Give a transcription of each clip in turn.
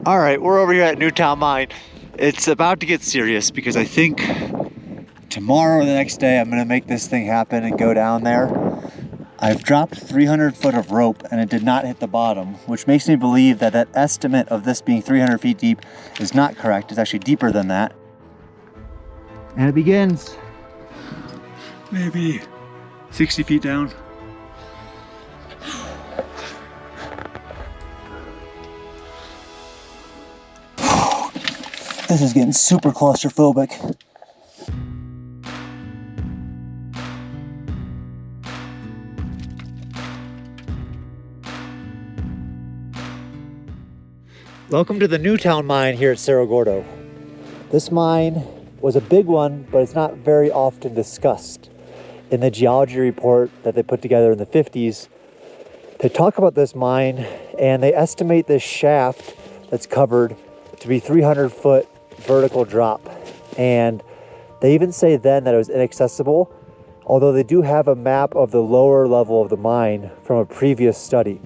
All right, we're over here at Newtown Mine. It's about to get serious because I think tomorrow or the next day I'm gonna make this thing happen and go down there. I've dropped 300 foot of rope and it did not hit the bottom, which makes me believe that that estimate of this being 300 feet deep is not correct. It's actually deeper than that. And it begins. Maybe 60 feet down. This is getting super claustrophobic. Welcome to the Newtown Mine here at Cerro Gordo. This mine was a big one, but it's not very often discussed. In the geology report that they put together in the 50s, they talk about this mine and they estimate this shaft that's covered to be 300 foot vertical drop. And they even say then that it was inaccessible, although they do have a map of the lower level of the mine from a previous study.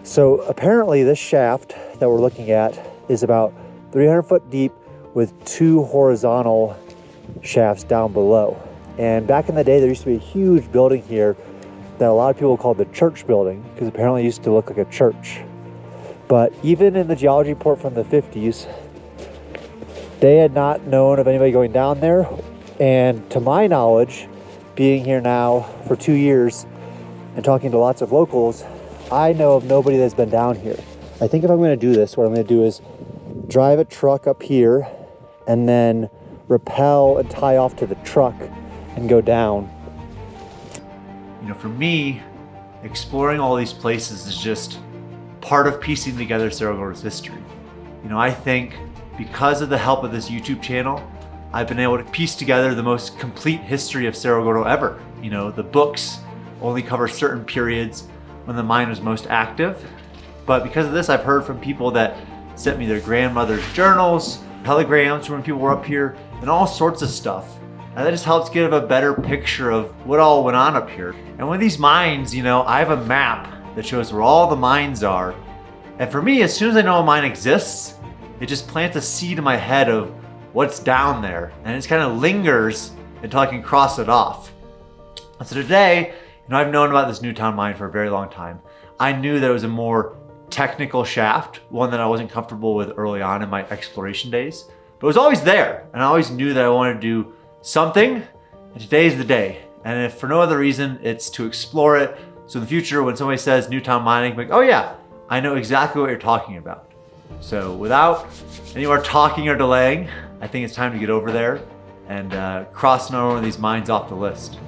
So apparently this shaft that we're looking at is about 300 foot deep with 2 horizontal shafts down below. And back in the day, there used to be a huge building here that a lot of people called the church building because apparently it used to look like a church. But even in the geology report from the 50s, they had not known of anybody going down there. And to my knowledge, being here now for 2 years and talking to lots of locals, I know of nobody that's been down here. I think if I'm gonna do this, what I'm gonna do is drive a truck up here and then rappel and tie off to the truck and go down. You know, for me, exploring all these places is just part of piecing together Cerro Gordo's history. You know, I think because of the help of this YouTube channel, I've been able to piece together the most complete history of Cerro Gordo ever. You know, the books only cover certain periods when the mine was most active. But because of this, I've heard from people that sent me their grandmother's journals, telegrams from when people were up here, and all sorts of stuff. And that just helps give a better picture of what all went on up here. And with these mines, you know, I have a map that shows where all the mines are. And for me, as soon as I know a mine exists, it just plants a seed in my head of what's down there. And it just kind of lingers until I can cross it off. And so today, you know, I've known about this Newtown Mine for a very long time. I knew that it was a more technical shaft, one that I wasn't comfortable with early on in my exploration days. But it was always there, and I always knew that I wanted to do something, and today's the day. And if for no other reason, it's to explore it. So in the future, when somebody says Newtown Mining, I'm like, oh yeah, I know exactly what you're talking about. So without any more talking or delaying, I think it's time to get over there and cross another one of these mines off the list.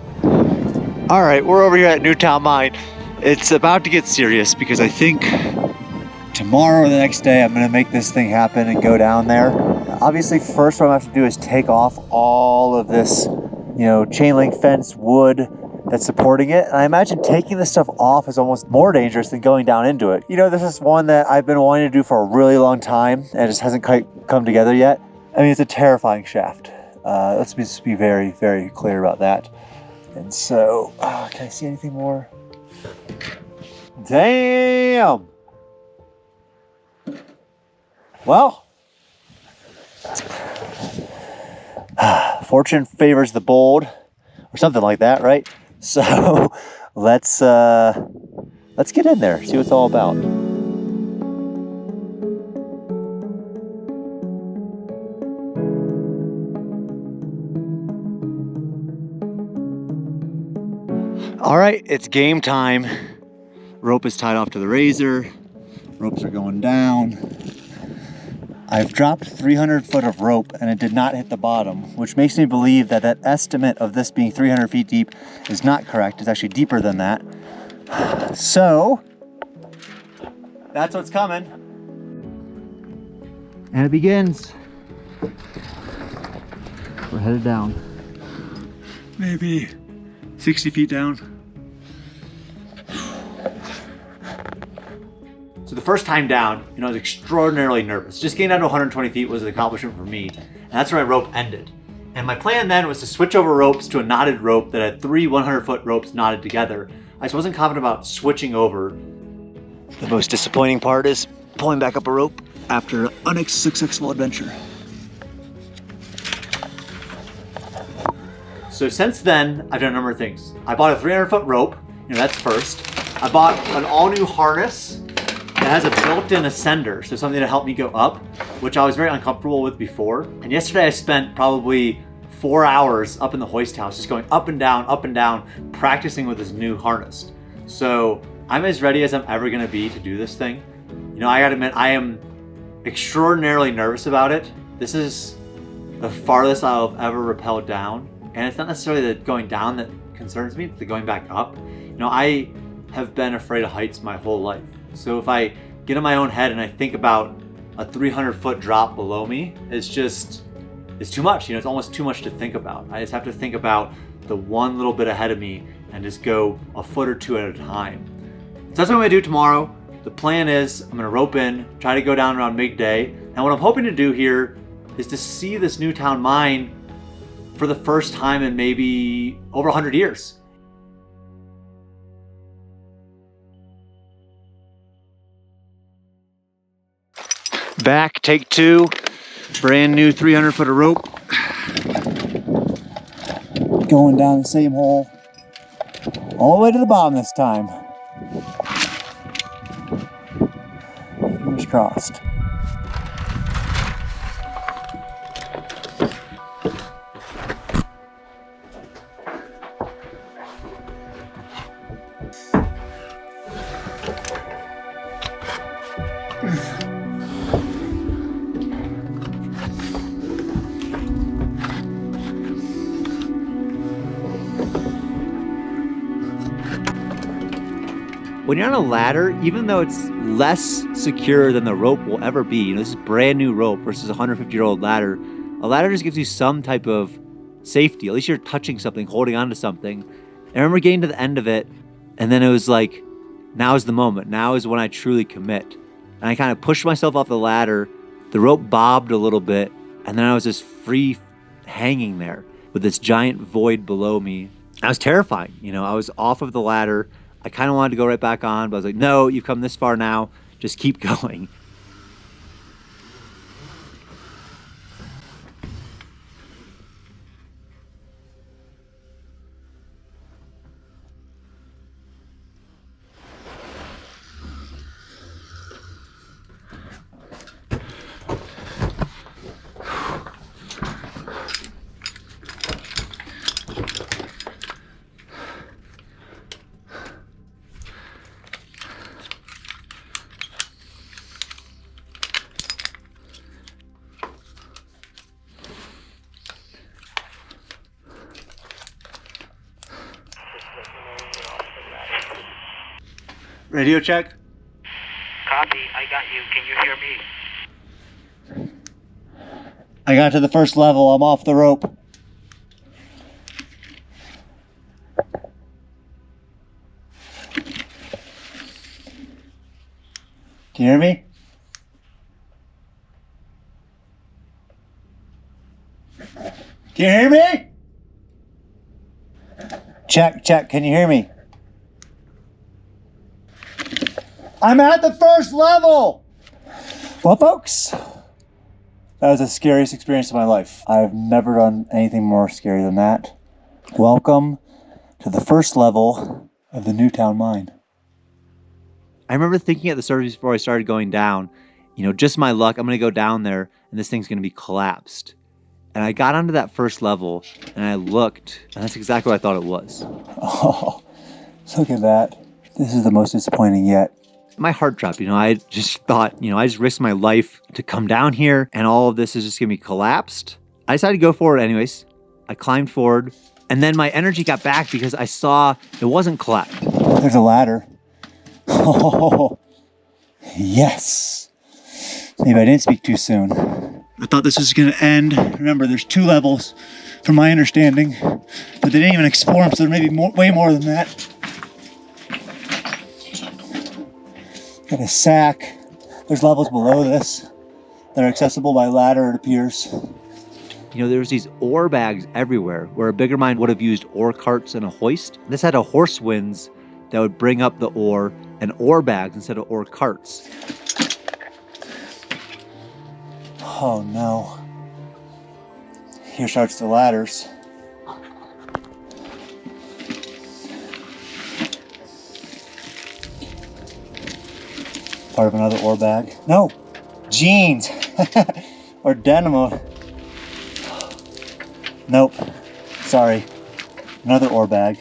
All right, we're over here at Newtown Mine. It's about to get serious because I think tomorrow or the next day I'm gonna make this thing happen and go down there. Obviously, first what I'm gonna have to do is take off all of this, you know, chain link fence wood that's supporting it. And I imagine taking this stuff off is almost more dangerous than going down into it. You know, this is one that I've been wanting to do for a really long time and it just hasn't quite come together yet. I mean, it's a terrifying shaft. Let's just be very, very clear about that. And so, can I see anything more? Damn! Well, fortune favors the bold, or something like that, right? So let's get in there, see what it's all about. All right, it's game time. Rope is tied off to the razor. Ropes are going down. I've dropped 300 foot of rope and it did not hit the bottom, which makes me believe that that estimate of this being 300 feet deep is not correct. It's actually deeper than that. So, that's what's coming. And it begins. We're headed down. Maybe 60 feet down. So the first time down, you know, I was extraordinarily nervous. Just getting down to 120 feet was an accomplishment for me. And that's where my rope ended. And my plan then was to switch over ropes to a knotted rope that had 3 100-foot ropes knotted together. I just wasn't confident about switching over. The most disappointing part is pulling back up a rope after an unsuccessful adventure. So since then, I've done a number of things. I bought a 300-foot rope, that's first. I bought an all-new harness that has a built-in ascender, so something to help me go up, which I was very uncomfortable with before. And yesterday I spent probably 4 hours up in the hoist house, just going up and down, practicing with this new harness. So I'm as ready as I'm ever gonna be to do this thing. I gotta admit, I am extraordinarily nervous about it. This is the farthest I've ever rappelled down. And it's not necessarily the going down that concerns me, it's the going back up. I have been afraid of heights my whole life. So if I get in my own head and I think about a 300-foot drop below me, it's too much. It's almost too much to think about. I just have to think about the one little bit ahead of me and just go a foot or two at a time. So that's what I'm gonna do tomorrow. The plan is I'm gonna rope in, try to go down around midday. And what I'm hoping to do here is to see this Newtown Mine for the first time in maybe over 100 years. Back, take two, brand new 300-foot of rope. Going down the same hole, all the way to the bottom this time. Fingers crossed. When you're on a ladder, even though it's less secure than the rope will ever be, this is brand new rope versus a 150-year-old ladder, a ladder just gives you some type of safety. At least you're touching something, holding onto something. And I remember getting to the end of it, and then it was like, now is the moment. Now is when I truly commit. And I kind of pushed myself off the ladder, the rope bobbed a little bit, and then I was just free hanging there with this giant void below me. I was terrified. I was off of the ladder. I kind of wanted to go right back on, but I was like, no, you've come this far now, just keep going. Radio check. Copy, I got you. Can you hear me? I got to the first level. I'm off the rope. Can you hear me? Can you hear me? Check, check. Can you hear me? I'm at the first level! Well, folks, that was the scariest experience of my life. I've never done anything more scary than that. Welcome to the first level of the Newtown Mine. I remember thinking at the surface before I started going down, just my luck, I'm gonna go down there and this thing's gonna be collapsed. And I got onto that first level and I looked, and that's exactly what I thought it was. Oh, look at that. This is the most disappointing yet. My heart dropped. I just thought, I just risked my life to come down here and all of this is just gonna be collapsed. I decided to go forward anyways. I climbed forward and then my energy got back because I saw it wasn't collapsed. There's a ladder. Oh, yes. Maybe I didn't speak too soon. I thought this was gonna end. Remember, there's 2 levels from my understanding, but they didn't even explore them, so there may be way more than that. Got a sack. There's levels below this that are accessible by ladder, it appears. There's these ore bags everywhere where a bigger mine would have used ore carts and a hoist. This had a horse winds that would bring up the ore and ore bags instead of ore carts. Oh no. Here starts the ladders. Part of another ore bag. No! Jeans! Or denim. Nope. Sorry. Another ore bag.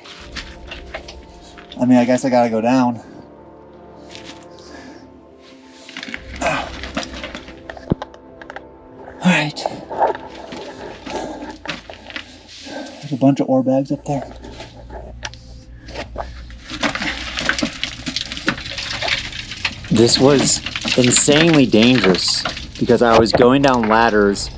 I mean, I guess I gotta go down. Alright. There's a bunch of ore bags up there. This was insanely dangerous because I was going down ladders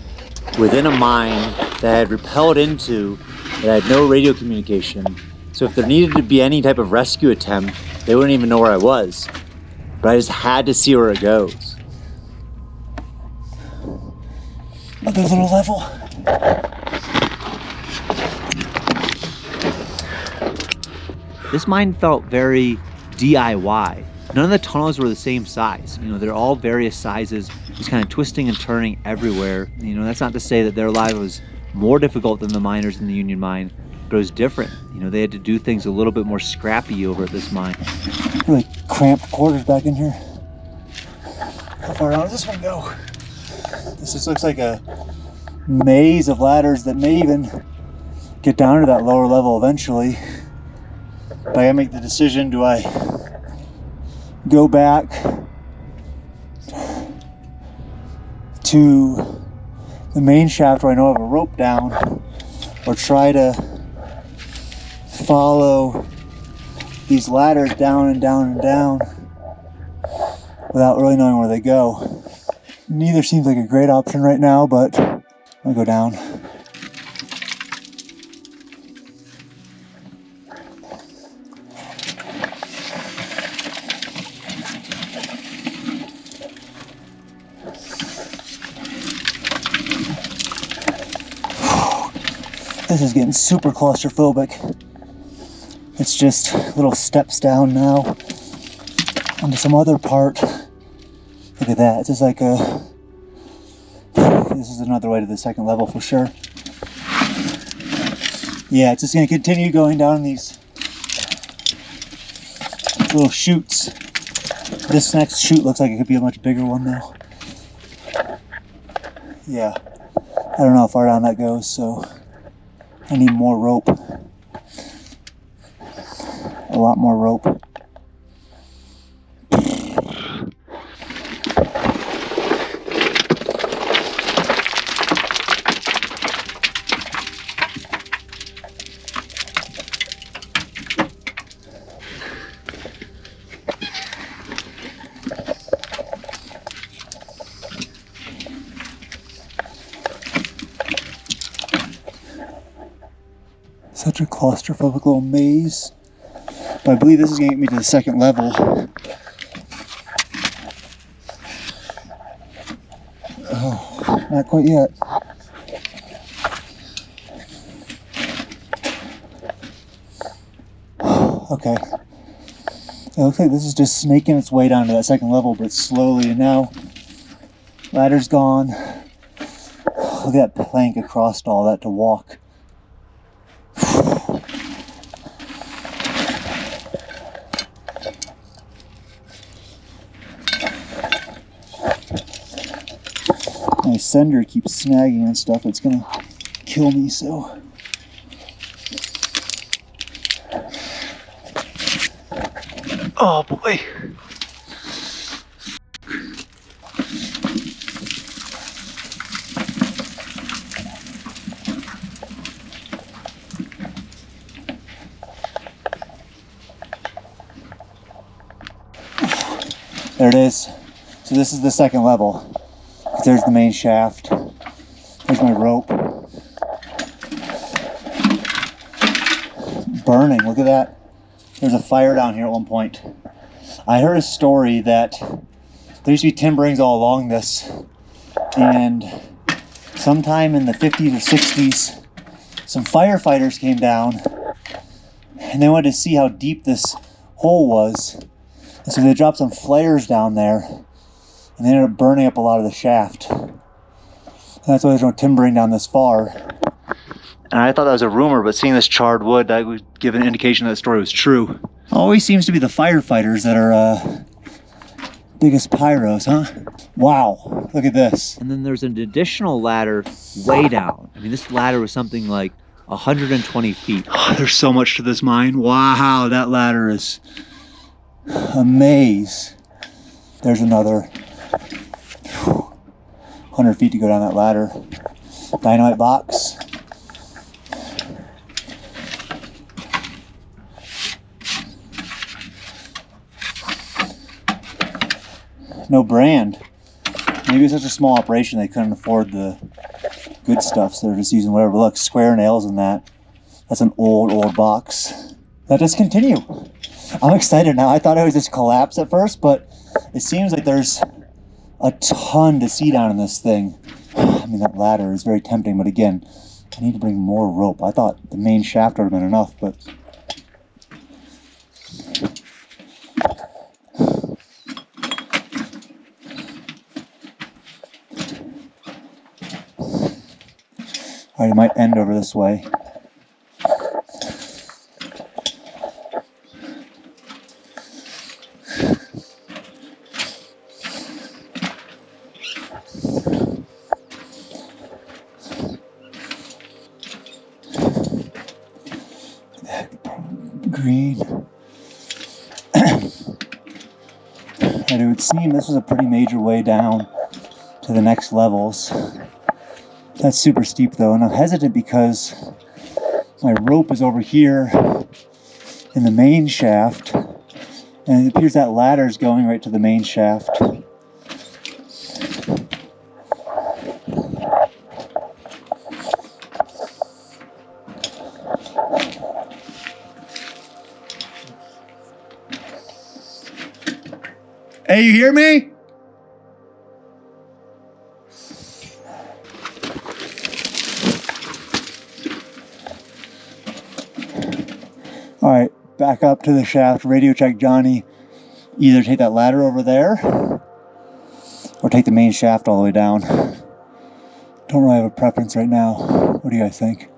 within a mine that I had rappelled into, that had no radio communication. So if there needed to be any type of rescue attempt, they wouldn't even know where I was. But I just had to see where it goes. Another little level. This mine felt very DIY. None of the tunnels were the same size. You know, they're all various sizes, just kind of twisting and turning everywhere. You know, that's not to say that their life was more difficult than the miners in the Union Mine, but it was different. You know, they had to do things a little bit more scrappy over at this mine. Really cramped quarters back in here. How far down does this one go? This just looks like a maze of ladders that may even get down to that lower level eventually. But I gotta make the decision, do I go back to the main shaft where I know I have a rope down, or try to follow these ladders down and down and down without really knowing where they go. Neither seems like a great option right now, but I'm gonna go down. This is getting super claustrophobic. It's just little steps down now onto some other part. Look at that. It's just like a... This is another way to the second level for sure. Yeah, it's just going to continue going down these little chutes. This next chute looks like it could be a much bigger one though. Yeah, I don't know how far down that goes, so I need more rope. A lot more rope. Such a claustrophobic little maze. But I believe this is going to get me to the second level. Oh, not quite yet. Okay. It looks like this is just snaking its way down to that second level, but slowly. And now, ladder's gone. Look at that plank across all that to walk. My sender keeps snagging and stuff. It's gonna kill me, so. Oh boy. There it is. So this is the second level. There's the main shaft. There's my rope. Burning, look at that. There's a fire down here at one point. I heard a story that there used to be timberings all along this, and sometime in the 50s or 60s, some firefighters came down and they wanted to see how deep this hole was. And so they dropped some flares down there, and they ended up burning up a lot of the shaft. That's why there's no timbering down this far. And I thought that was a rumor, but seeing this charred wood, that would give an indication that the story was true. Always seems to be the firefighters that are biggest pyros, huh? Wow, look at this. And then there's an additional ladder way down. I mean, this ladder was something like 120 feet. Oh, there's so much to this mine. Wow, that ladder is a maze. There's another 100 feet to go down that ladder. Dynamite box. No brand. Maybe it's such a small operation they couldn't afford the good stuff, so they're just using whatever. Look, square nails in that. That's an old box. Let us continue. I'm excited now. I thought it was just collapse at first, but it seems like there's a ton to see down in this thing. I mean, that ladder is very tempting, but again, I need to bring more rope. I thought the main shaft would have been enough, but all right, it might end over this way. Green. And it would seem this was a pretty major way down to the next levels. That's super steep though, and I'm hesitant because my rope is over here in the main shaft, and it appears that ladder is going right to the main shaft. Hey, you hear me? All right, back up to the shaft, radio check Johnny. Either take that ladder over there or take the main shaft all the way down. Don't really have a preference right now. What do you guys think?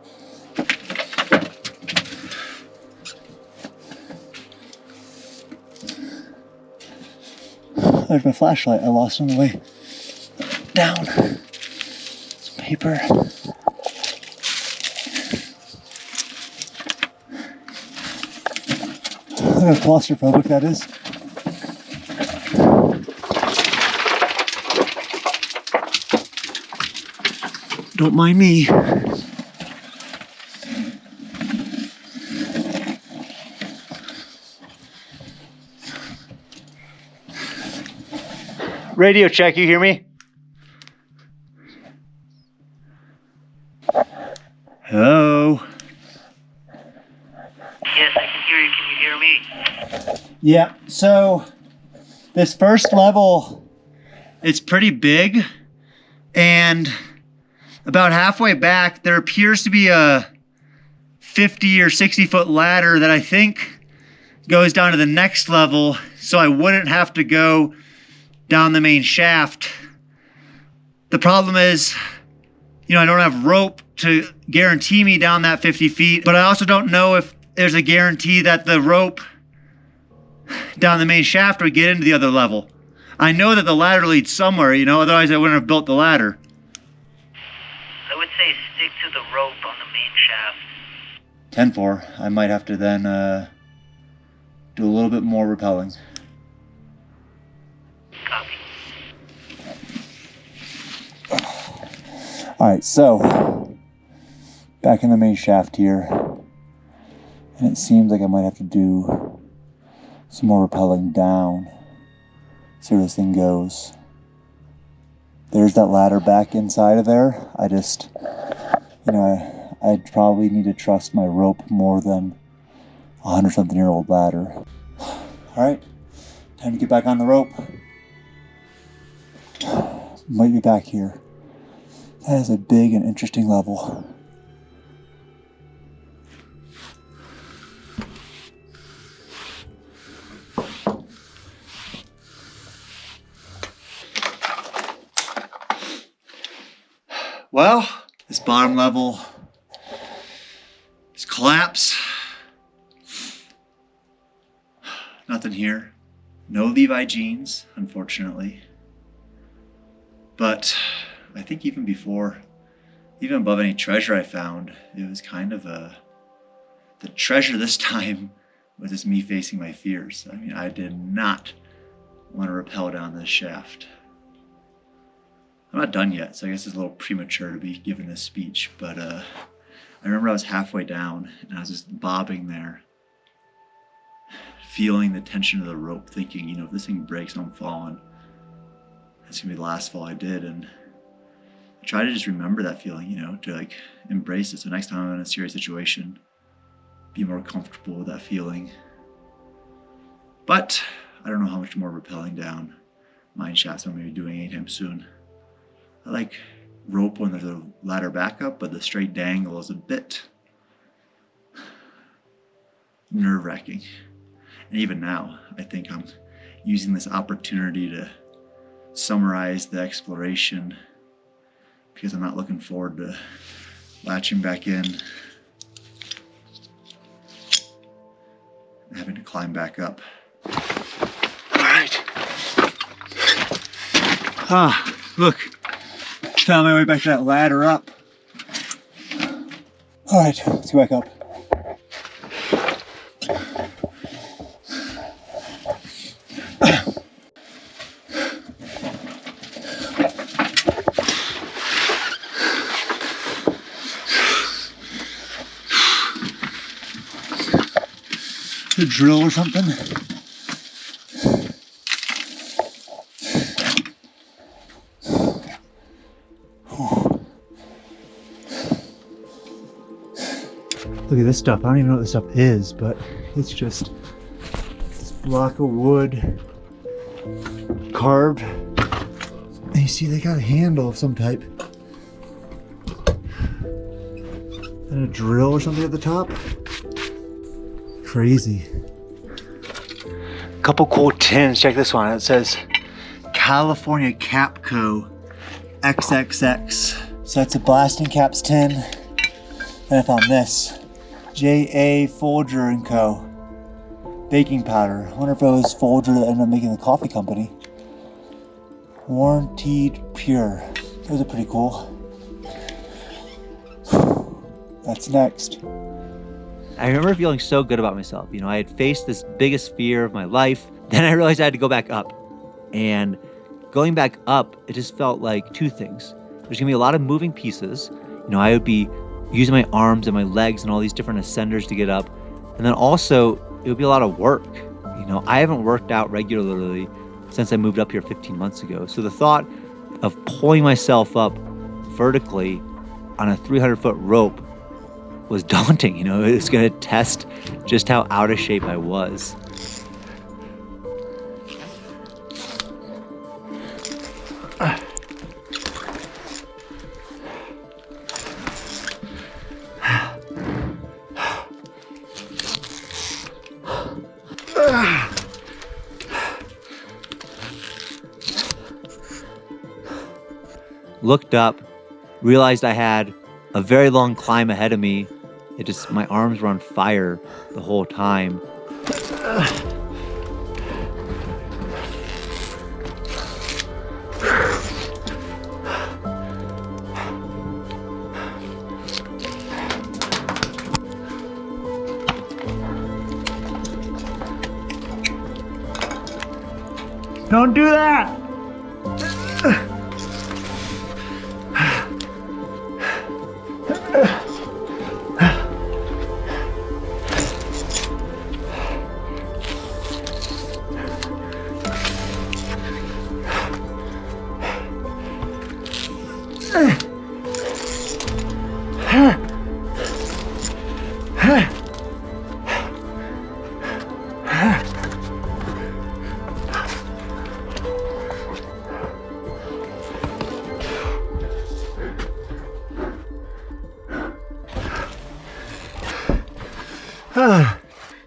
There's my flashlight. I lost it on the way down. Some paper. Look how claustrophobic that is. Don't mind me. Radio check, you hear me? Hello? Yes, I can hear you. Can you hear me? Yeah, so this first level, it's pretty big, and about halfway back, there appears to be a 50 or 60 foot ladder that I think goes down to the next level, so I wouldn't have to go down the main shaft. The problem is, I don't have rope to guarantee me down that 50 feet, but I also don't know if there's a guarantee that the rope down the main shaft would get into the other level. I know that the ladder leads somewhere, otherwise I wouldn't have built the ladder. I would say stick to the rope on the main shaft. 10-4. I might have to then do a little bit more rappelling. Copy. All right, so back in the main shaft here, and it seems like I might have to do some more rappelling down. See where this thing goes. There's that ladder back inside of there. I just, I'd probably need to trust my rope more than a 100-something-year-old ladder. All right, time to get back on the rope. Might be back here. That is a big and interesting level. Well, this bottom level is collapse. Nothing here. No Levi jeans, unfortunately. But I think even above any treasure I found, it was kind of the treasure this time was just me facing my fears. I mean, I did not want to rappel down this shaft. I'm not done yet, so I guess it's a little premature to be giving this speech, but I remember I was halfway down and I was just bobbing there, feeling the tension of the rope, thinking, you know, if this thing breaks and I'm falling, that's gonna be the last fall I did. And I try to just remember that feeling, you know, to like embrace it. So next time I'm in a serious situation, be more comfortable with that feeling. But I don't know how much more rappelling down mine shafts I'm gonna be doing anytime soon. I like rope when there's a ladder backup, but the straight dangle is a bit nerve-wracking. And even now, I think I'm using this opportunity to summarize the exploration because I'm not looking forward to latching back in and having to climb back up. All right. Look. Found my way back to that ladder up. All right, let's go back up. A drill or something? Look at this stuff. I don't even know what this stuff is, but it's just this block of wood carved. And you see they got a handle of some type. And a drill or something at the top. Crazy. Couple cool tins. Check this one. It says California Capco XXX. So that's a blasting caps tin. And I found this. J.A. Folger & Co. Baking powder. I wonder if it was Folger that ended up making the coffee company. Warranted pure. Those are pretty cool. That's next. I remember feeling so good about myself. You know, I had faced this biggest fear of my life. Then I realized I had to go back up. And going back up, it just felt like two things. There's gonna be a lot of moving pieces. You know, I would be using my arms and my legs and all these different ascenders to get up. And then also, it would be a lot of work. You know, I haven't worked out regularly since I moved up here 15 months ago. So the thought of pulling myself up vertically on a 300-foot rope was daunting. You know, it was going to test just how out of shape I was. Looked up, realized I had a very long climb ahead of me. My arms were on fire the whole time. Don't do that!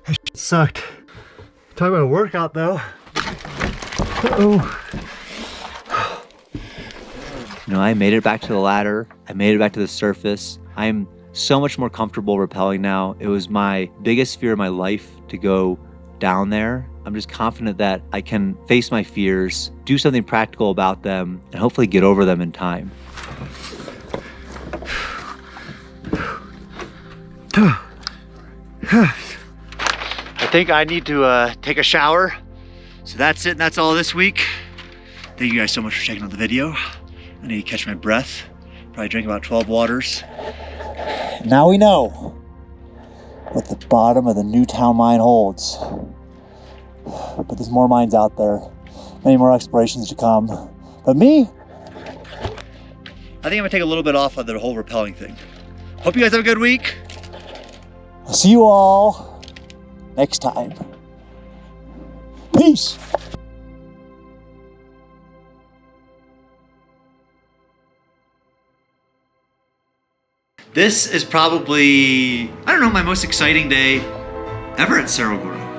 That shit sucked. Talk about a workout though. Uh-oh. You know, I made it back to the ladder. I made it back to the surface. I'm so much more comfortable rappelling now. It was my biggest fear of my life to go down there. I'm just confident that I can face my fears, do something practical about them, and hopefully get over them in time. I think I need to take a shower. So that's it, and that's all this week. Thank you guys so much for checking out the video. I need to catch my breath. Probably drink about 12 waters. Now we know what the bottom of the Newtown Mine holds. But there's more mines out there. Many more explorations to come. But me, I think I'm gonna take a little bit off of the whole rappelling thing. Hope you guys have a good week. I'll see you all next time. Peace. This is probably, I don't know, my most exciting day ever at Cerro Gordo.